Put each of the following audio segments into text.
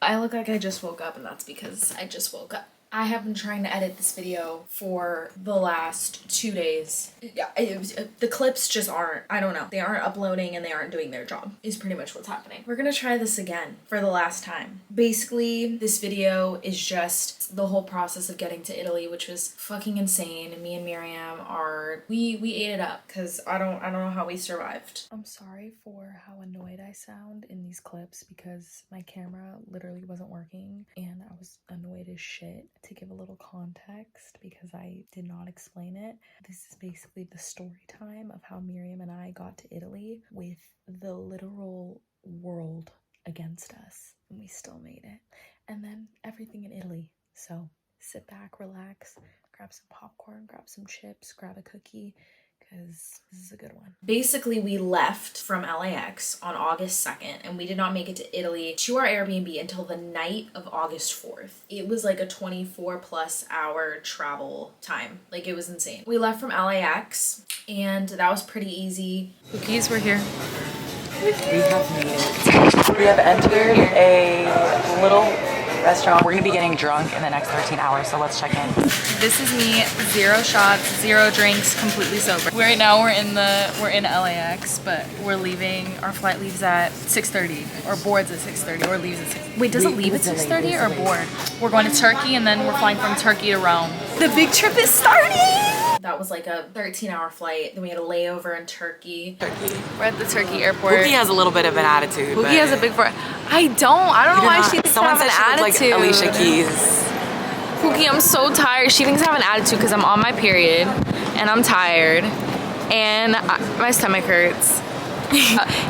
I look like I just woke up, and that's because I just woke up. I have been trying to edit this video for the last 2 days. The clips just aren't, I don't know. They aren't uploading and they aren't doing their job is pretty much what's happening. We're gonna try this again for the last time. Basically, this video is just the whole process of getting to Italy, which was fucking insane. Me and Miriam we ate it up because I don't know how we survived. I'm sorry for how annoyed I sound in these clips because my camera literally wasn't working and I was annoyed as shit. To give a little context, because I did not explain it, this is basically the story time of how Miriam and I got to Italy with the literal world against us, and we still made it. And then everything in Italy. So sit back, relax, grab some popcorn, grab some chips, grab a cookie, because this is a good one. Basically, we left from LAX on August 2nd, and we did not make it to Italy to our Airbnb until the night of August 4th. It was like a 24+ hour travel time. Like, it was insane. We left from LAX, and that was pretty easy. Pookies, we're here. We have made it. We have entered a little restaurant. We're gonna be getting drunk in the next 13 hours, so let's check in. This is me, 0 shots, 0 drinks, completely sober. Right now we're in LAX, but we're leaving. Our flight leaves at 6:30, or boards at 6:30, or leaves at 6. Wait, does it leave at 6:30 or board? We're going to Turkey, and then we're flying from Turkey to Rome. The big trip is starting! That was like a 13-hour flight. Then we had a layover in Turkey. We're at the Turkey airport. Pookie has a little bit of an attitude. Pookie has a big part. I don't know why she thinks I have an attitude. Like Alicia Keys. Pookie, I'm so tired. She thinks I have an attitude because I'm on my period and I'm tired and my stomach hurts.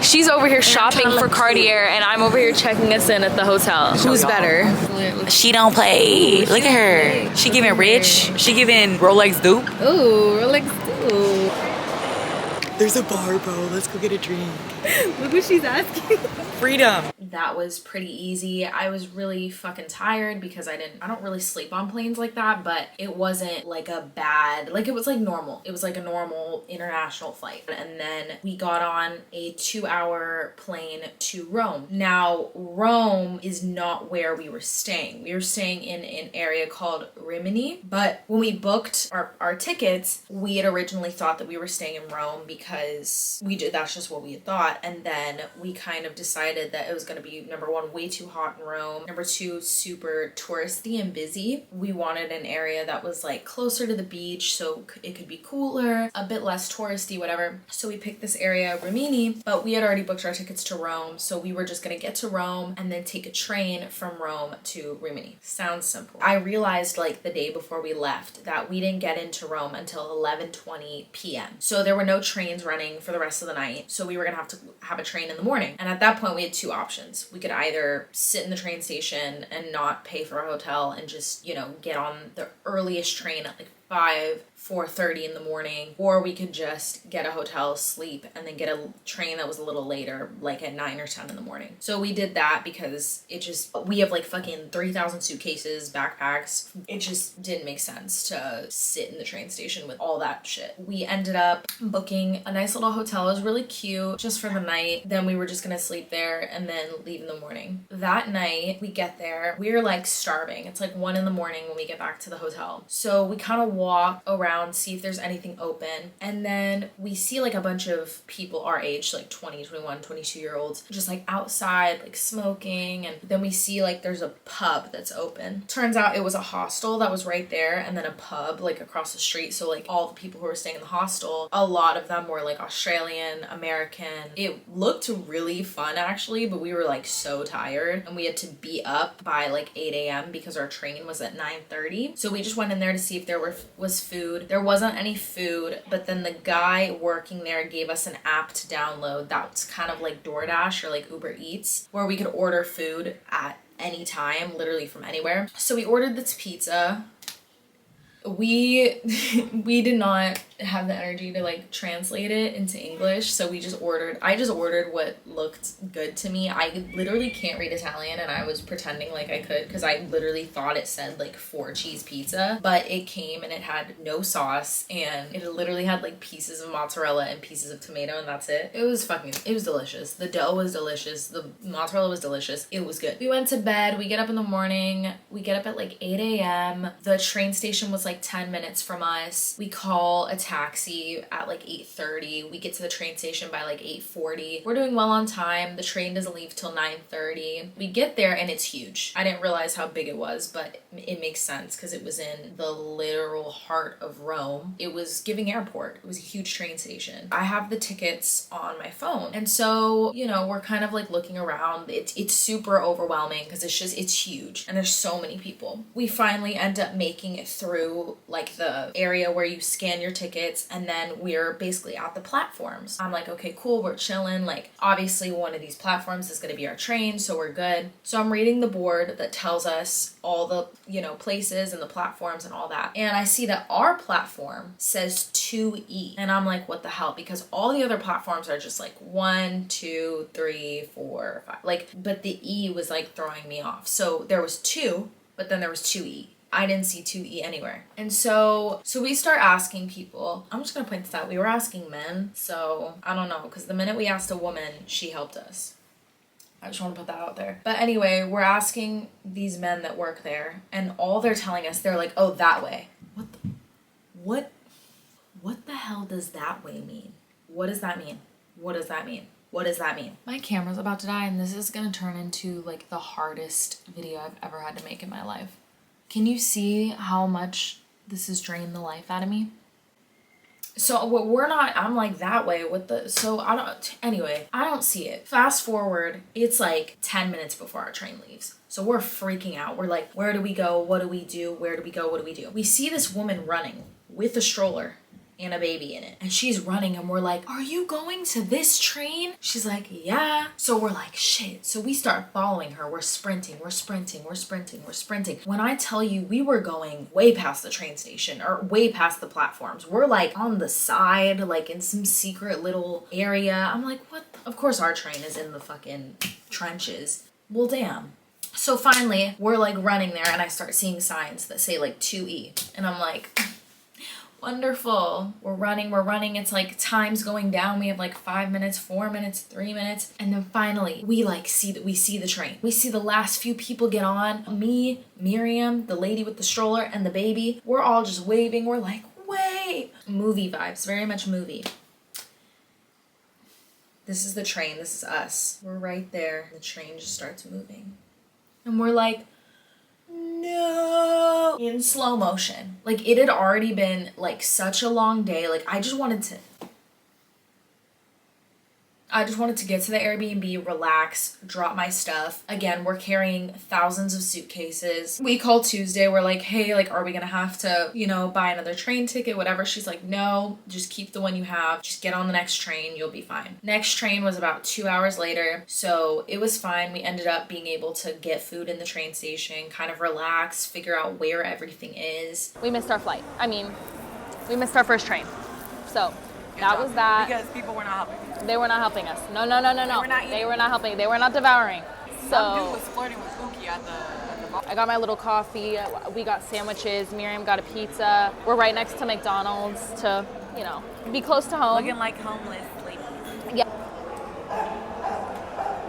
She's over here shopping for Cartier and I'm over here checking us in at the hotel. Who's better? She don't play. Look at her. She giving rich. She giving Rolex dupe. Ooh, Rolex dupe. There's a bar, bro. Let's go get a drink. Look what she's asking. Freedom. That was pretty easy. I was really fucking tired because I don't really sleep on planes like that, but it wasn't like a bad, like it was like normal. It was like a normal international flight. And then we got on a 2-hour plane to Rome. Now, Rome is not where we were staying. We were staying in an area called Rimini, but when we booked our tickets, we had originally thought that we were staying in Rome because that's just what we had thought. And then we kind of decided that it was going to be, number one, way too hot in Rome. Number two, super touristy and busy. We wanted an area that was like closer to the beach so it could be cooler, a bit less touristy, whatever. So we picked this area, Rimini, but we had already booked our tickets to Rome. So we were just going to get to Rome and then take a train from Rome to Rimini. Sounds simple. I realized like the day before we left that we didn't get into Rome until 11:20 p.m. So there were no trains running for the rest of the night. So we were going to have a train in the morning. And at that point we had two options. We could either sit in the train station and not pay for a hotel and just, get on the earliest train at like 4:30 in the morning, or we could just get a hotel, sleep, and then get a train that was a little later, like at 9 or 10 in the morning. So we did that because we have like fucking 3,000 suitcases, backpacks. It just didn't make sense to sit in the train station with all that shit. We ended up booking a nice little hotel. It was really cute just for the night. Then we were just gonna sleep there and then leave in the morning. That night we get there, we're like starving. It's like 1 in the morning when we get back to the hotel. So we kind of walk around, see if there's anything open, and then we see like a bunch of people our age, like 20, 21, 22-year-olds, just like outside, like smoking, and then we see like there's a pub that's open. Turns out it was a hostel that was right there, and then a pub like across the street. So like all the people who were staying in the hostel, a lot of them were like Australian, American. It looked really fun actually, but we were like so tired and we had to be up by like 8 a.m. because our train was at 9:30. So we just went in there to see if there was food. There wasn't any food, but then the guy working there gave us an app to download that's kind of like DoorDash or like Uber Eats, where we could order food at any time, literally from anywhere. So we ordered this pizza. We did not have the energy to like translate it into English. So I just ordered what looked good to me. I literally can't read Italian, and I was pretending like I could because I literally thought it said like 4-cheese pizza, but it came and it had no sauce, and it literally had like pieces of mozzarella and pieces of tomato, and that's it. It was delicious. The dough was delicious. The mozzarella was delicious. It was good. We went to bed. We get up in the morning. We get up at like 8 a.m. The train station was like 10 minutes from us. We call a taxi at like 8:30. We get to the train station by like 8:40. We're doing well on time. The train doesn't leave till 9:30. We get there and it's huge. I didn't realize how big it was, but it makes sense because it was in the literal heart of Rome. It was giving airport. It was a huge train station. I have the tickets on my phone. And so, you know, we're kind of like looking around. It's super overwhelming because it's huge and there's so many people. We finally end up making it through like the area where you scan your tickets, and then we're basically at the platforms. I'm like, okay, cool, we're chilling. Like, obviously one of these platforms is going to be our train, so we're good. So I'm reading the board that tells us all the, you know, places and the platforms and all that. And I see that our platform says 2E. And I'm like, what the hell? Because all the other platforms are just like 1, 2, 3, 4, 5. Like, but the E was like throwing me off. So there was 2, but then there was 2E. I didn't see 2E anywhere. And so we start asking people. I'm just gonna point this out. We were asking men. So I don't know, because the minute we asked a woman, she helped us. I just want to put that out there. But anyway, we're asking these men that work there, and all they're telling us, they're like, oh, that way. What the hell does that way mean? What does that mean? What does that mean? What does that mean? My camera's about to die, and this is gonna turn into like the hardest video I've ever had to make in my life. Can you see how much this has drained the life out of me? So I'm like that way with I don't see it. Fast forward, it's like 10 minutes before our train leaves. So we're freaking out. We're like, where do we go? What do we do? Where do we go? What do we do? We see this woman running with a stroller and a baby in it. And she's running, and we're like, are you going to this train? She's like, yeah. So we're like, shit. So we start following her. We're sprinting. When I tell you, we were going way past the train station or way past the platforms. We're like on the side, like in some secret little area. I'm like, what? Of course our train is in the fucking trenches. Well, damn. So finally, we're like running there, and I start seeing signs that say like 2E. And I'm like, wonderful. We're running. It's like time's going down. We have like 5 minutes, 4 minutes, 3 minutes. And then finally we see the train. We see the last few people get on. Me, Miriam, the lady with the stroller, and the baby. We're all just waving. We're like, wait. Movie vibes, very much movie. This is the train. This is us. We're right there. The train just starts moving. And we're like, no, in slow motion. Like, it had already been like such a long day. Like, I just wanted to get to the Airbnb, relax, drop my stuff. Again, we're carrying thousands of suitcases. We call Tuesday. We're like, hey, like, are we gonna have to, you know, buy another train ticket, whatever? She's like, no, just keep the one you have. Just get on the next train. You'll be fine. Next train was about 2 hours later. So it was fine. We ended up being able to get food in the train station, kind of relax, figure out where everything is. We missed our flight. I mean, we missed our first train. So that was that. Because people were not helping. They were not helping us. No. They were not helping. They were not devouring. Some dude So was flirting with Pookie at the bar. I got my little coffee. We got sandwiches. Miriam got a pizza. We're right next to McDonald's to, you know, be close to home. Looking like homeless ladies. Yeah.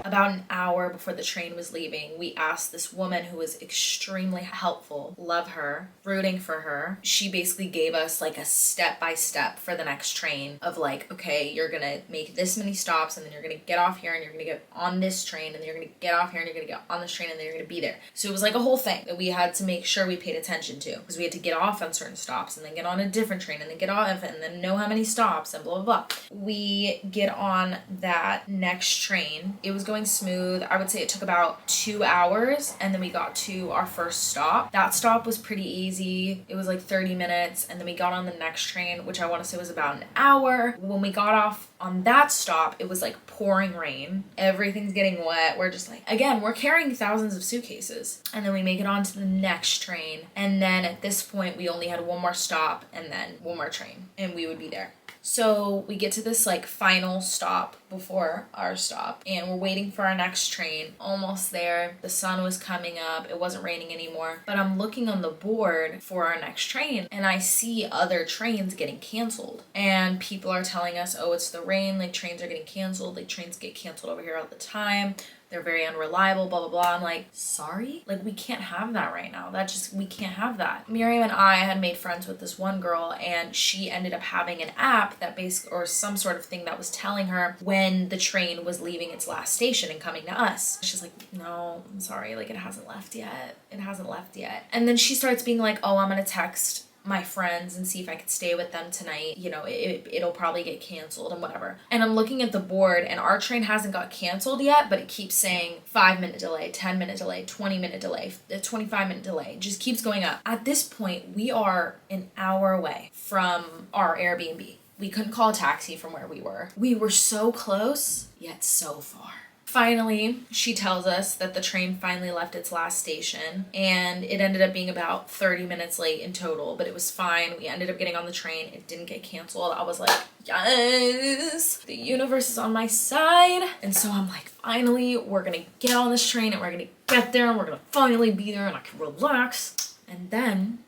About an hour before the train was leaving, we asked this woman who was extremely helpful, love her, rooting for her. She basically gave us like a step-by-step for the next train of like, okay, you're gonna make this many stops, and then you're gonna get off here, and you're gonna get on this train, and then you're gonna get off here, and you're gonna get on this train, and then you're gonna be there. So it was like a whole thing that we had to make sure we paid attention to, because we had to get off on certain stops, and then get on a different train, and then get off, and then know how many stops, and blah, blah, blah. We get on that next train. It was going going smooth. I would say it took about 2 hours, and then we got to our first stop. That stop was pretty easy. It was like 30 minutes, and then we got on the next train, which I want to say was about an hour. When we got off on that stop, it was like pouring rain. Everything's getting wet. We're just like, again, we're carrying thousands of suitcases. And then we make it on to the next train. And then at this point, we only had one more stop and then one more train, and we would be there. So we get to this like final stop before our stop, and we're waiting for our next train. Almost there. The sun was coming up. It wasn't raining anymore. But I'm looking on the board for our next train, and I see other trains getting canceled. And people are telling us, oh, it's the rain. Like, trains are getting canceled. Like, trains get canceled over here all the time. They're very unreliable, blah, blah, blah. I'm like, sorry? Like, we can't have that right now. We can't have that. Miriam and I had made friends with this one girl, and she ended up having an app that or some sort of thing that was telling her when the train was leaving its last station and coming to us. She's like, no, I'm sorry. Like, it hasn't left yet. It hasn't left yet. And then she starts being like, oh, I'm going to text my friends and see if I could stay with them tonight. You know, it'll probably get canceled and whatever. And I'm looking at the board, and our train hasn't got canceled yet, but it keeps saying 5-minute delay, 10-minute delay, 20-minute delay, 25-minute delay. It just keeps going up. At this point, we are an hour away from our Airbnb. We couldn't call a taxi from where we were. We were so close, yet so far. Finally, she tells us that the train finally left its last station, and it ended up being about 30 minutes late in total, but it was fine. We ended up getting on the train. It didn't get canceled. I was like, yes, the universe is on my side. And so I'm like, finally, we're gonna get on this train, and we're gonna get there, and we're gonna finally be there, and I can relax. And then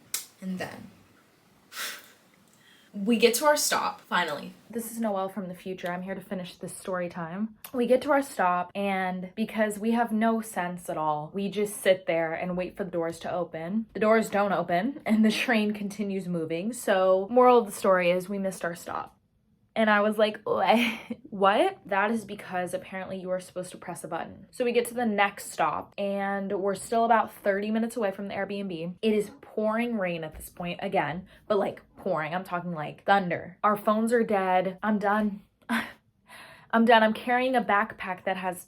we get to our stop, finally. This is Noelle from the future. I'm here to finish this story time. We get to our stop, and because we have no sense at all, we just sit there and wait for the doors to open. The doors don't open, and the train continues moving. So, moral of the story is we missed our stop. And I was like, what? That is because apparently you are supposed to press a button. So we get to the next stop, and we're still about 30 minutes away from the Airbnb. It is pouring rain at this point again, but like pouring. I'm talking like thunder. Our phones are dead. I'm done. I'm done. I'm carrying a backpack that has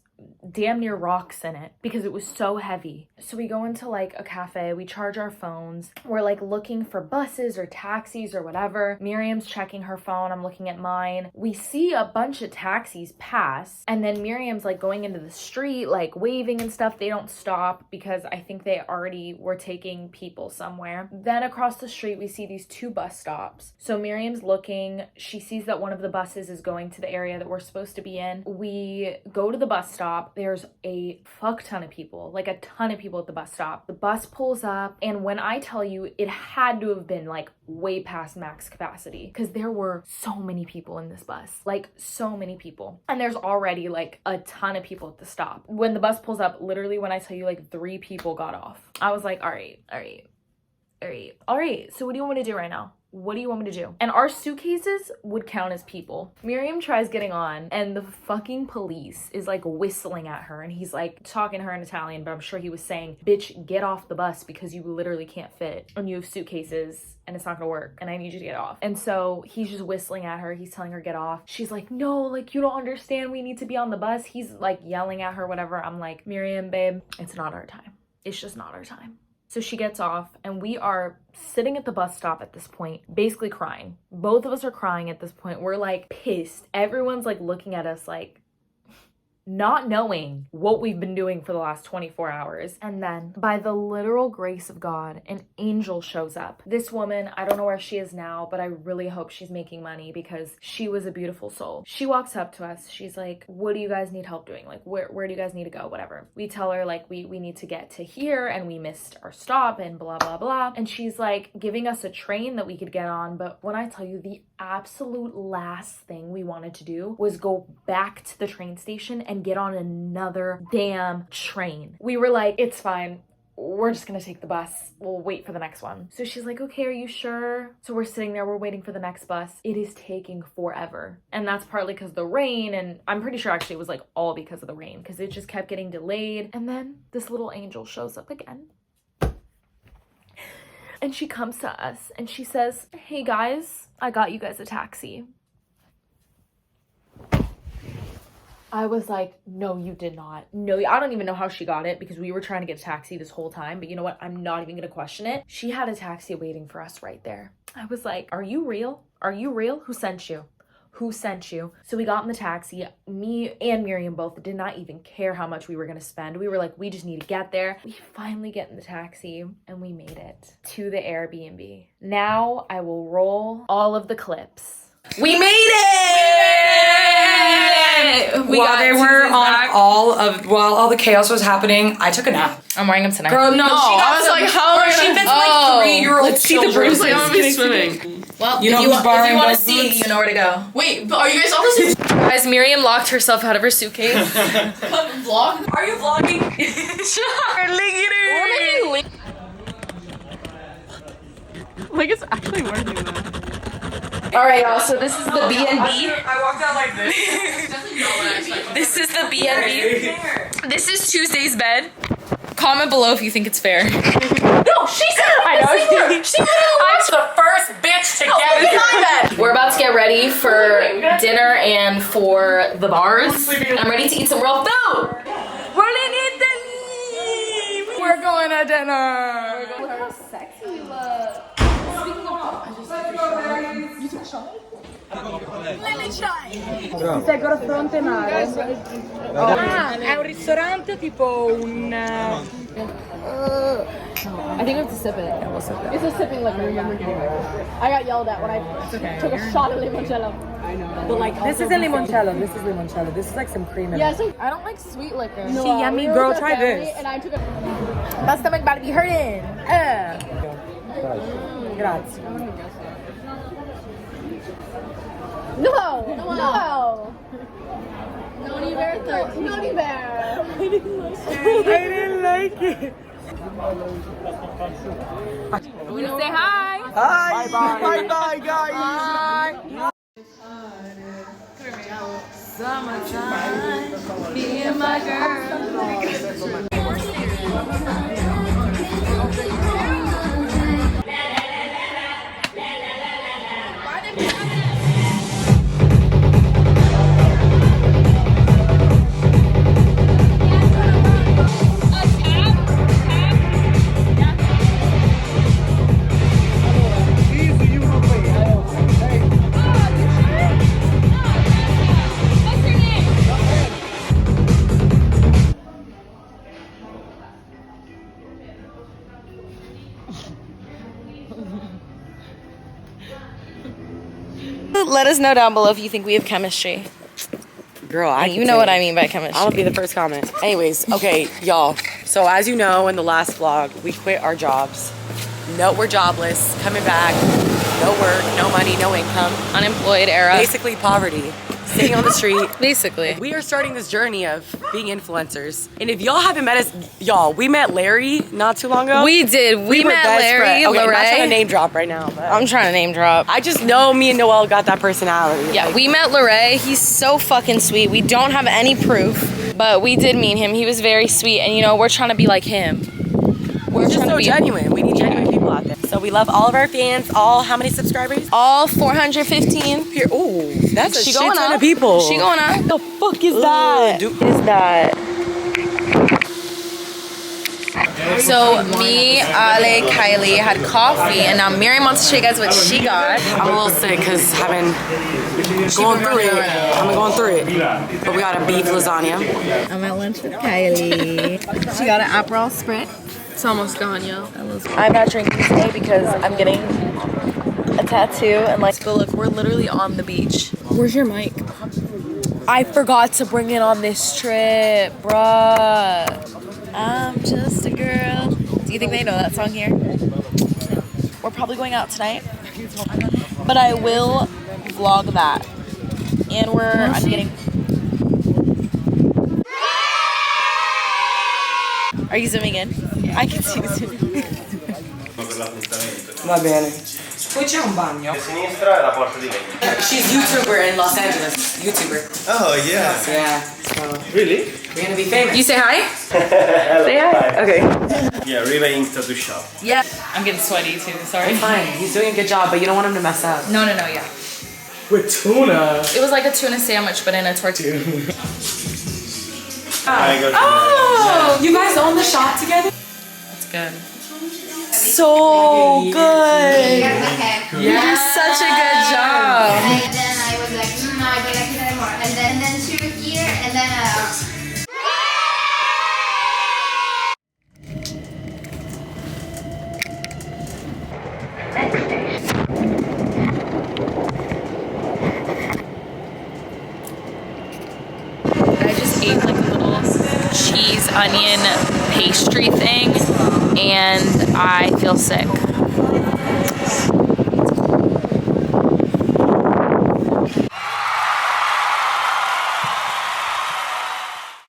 damn near rocks in it because it was so heavy. So we go into like a cafe, we charge our phones, we're like looking for buses or taxis or whatever. Miriam's checking her phone, I'm looking at mine. We see a bunch of taxis pass, and then Miriam's like going into the street, like waving and stuff. They don't stop because I think they already were taking people somewhere. Then across the street we see these 2 bus stops. So Miriam's looking, she sees that one of the buses is going to the area that we're supposed to be in. We go to the bus stop. There's a fuck ton of people, like a ton of people at the bus stop. The bus pulls up, and when I tell you, it had to have been like way past max capacity because there were so many people in this bus, like so many people. And there's already like a ton of people at the stop. When the bus pulls up, literally when I tell you like 3 people got off, I was like, all right. So what do you want me to do right now? What do you want me to do? And our suitcases would count as people. Miriam tries getting on, and the fucking police is like whistling at her, and he's like talking to her in Italian, but I'm sure he was saying, bitch, get off the bus because you literally can't fit and you have suitcases and it's not gonna work and I need you to get off. And so he's just whistling at her. He's telling her get off. She's like, no, like you don't understand. We need to be on the bus. He's like yelling at her, whatever. I'm like, Miriam, babe, it's not our time. It's just not our time. So she gets off, and we are sitting at the bus stop at this point, basically crying. Both of us are crying at this point. We're like pissed. Everyone's like looking at us like not knowing what we've been doing for the last 24 hours. And then by the literal grace of God, an angel shows up. This woman, I don't know where she is now, but I really hope she's making money because she was a beautiful soul. She walks up to us. She's like, what do you guys need help doing? Like, where do you guys need to go? Whatever. We tell her like, we need to get to here and we missed our stop and blah, blah, blah. And she's like giving us a train that we could get on. But when I tell you, the absolute last thing we wanted to do was go back to the train station and get on another damn train. We were like, it's fine. We're just gonna take the bus. We'll wait for the next one. So she's like, okay, are you sure? So we're sitting there, we're waiting for the next bus. It is taking forever. And that's partly because of the rain, and I'm pretty sure actually it was like all because of the rain, because it just kept getting delayed. And then this little angel shows up again. And she comes to us and she says, hey guys, I got you guys a taxi. I was like, no, you did not. No, I don't even know how she got it because we were trying to get a taxi this whole time. But you know what? I'm not even gonna question it. She had a taxi waiting for us right there. I was like, are you real? Are you real? Who sent you? Who sent you? So we got in the taxi. Me and Miriam both did not even care how much we were gonna spend. We were like, we just need to get there. We finally get in the taxi and we made it to the Airbnb. Now I will roll all of the clips. We made it! While all the chaos was happening, I took a nap. I'm wearing them tonight. Girl, no, I was like, how she fits like 3-year-old Let's see the children. bruises. I'm gonna be swimming. Well, You know if who's borrowing you want to those see, boots? you know where to go. Wait, but are you guys all the same? Guys, Miriam locked herself out of her suitcase. Vlog? Are you vlogging? Like, it's actually working though. All right, y'all. So this is the B&B. I walked out like this. This is the B&B. This is Tuesday's bed. Comment below if you think it's fair. No, she said I know. She I'm the first bitch to get in my bed. We're about to get ready for dinner and for the bars. I'm ready to eat some real food. We're in Italy. We're going to dinner. Look how sexy you look. Speaking of, I just took a shot. You took a shot? È un ristorante tipo un... I think we have to sip it. Yeah, we'll sip it. It's a sipping liquor. I got yelled at when I took a shot of limoncello. I know. But like, This isn't limoncello. This is limoncello. This is like some cream in yeah, it. so I don't like sweet liquor. See, yummy, girl, try this. And I took a. My stomach about to be hurting. Grazie. No! Noni bear. Noni bear. I didn't like it. We say hi. Bye bye. Bye bye, guys. Bye. Summertime. Be my girl. Let us know down below if you think we have chemistry. Girl, You know what I mean by chemistry. I'll be the first comment. Anyways, okay, y'all. So as you know, in the last vlog, we quit our jobs. No, we're jobless, coming back. No work, no money, no income. Unemployed era. Basically poverty. Sitting on the street. Basically. We are starting this journey of being influencers. And if y'all haven't met us, y'all, we met Larry not too long ago. We did. We were met best Larry, friends. Okay, I'm not trying to Lorraine. name drop right now, but I'm trying to name drop. I just know me and Noelle got that personality. Yeah, we met Lorraine. He's so fucking sweet. We don't have any proof, but we did meet him. He was very sweet, and you know, we're trying to be like him. We're just so genuine. We need genuine people out there. So we love all of our fans. All, how many subscribers? All 415. Here, ooh, that's a She shit going ton up. of people. She going up. The fuck is that? Is that? So me, Ale, Kylie had coffee, and now Miriam wants to show you guys what she got. I'm a little sick because I've been going through it. I'm going through it. But we got a beef lasagna. I'm at lunch with Kylie. She got an Aperol Spritz. It's almost gone, yo. I'm not drinking today because I'm getting a tattoo and like. But look, we're literally on the beach. Where's your mic? I forgot to bring it on this trip, bruh. I'm just a girl. Do you think they know that song here? We're probably going out tonight, but I will vlog that. And I'm getting. Are you zooming in? I can see you zooming. Va bene. Poi c'è un bagno. A sinistra è la porta di legno. She's YouTuber in Los Angeles. YouTuber. Oh yeah. Yeah. So Really? we're gonna be famous. You say hi? Hello. Say hi. Okay. Yeah, Riva Ink Tattoo Shop. Yeah. I'm getting sweaty too. Sorry. Fine. He's doing a good job, but you don't want him to mess up. No. Yeah. With tuna. It was like a tuna sandwich, but in a tortilla. I got Oh, you guys own the shop together? It's good. So good. Okay. You did such a good job. And then I was like, no, I don't like it anymore. And then through here, and then I just ate like a little cheese onion pastry thing and I feel sick.